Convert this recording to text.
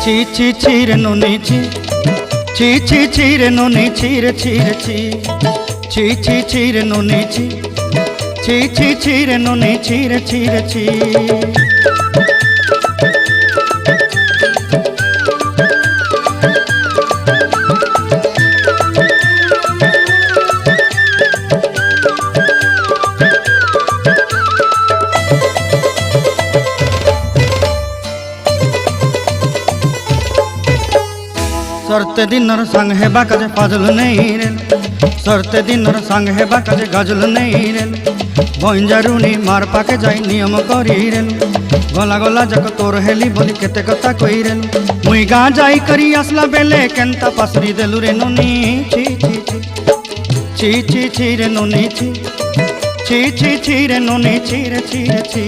ছি ছি ছি রে নুনি ছি, ছি ছি ছি রে নুনি ছি রে ছি রে ছি, ছি ছি ছি রে নুনি ছি, ছি ছি ছি রে নুনি ছি রে ছি রে ছি। सरते दिनर संग हेबा काजे फाजल नहीं रेल, सरते दिनर संग हेबा काजे गजल नहीं रेल, बंजारुनी मार पाके जाई नियम करी रेल, गला गला जक तोर हेली बोली केते कथा कई रेल, मुई गा जाई करी असला बेले केंता पासरी देलु रे नुनी ची ची ची, ची ची ची रे नुनी ची, ची ची ची रे नुनी ची रे ची रे ची।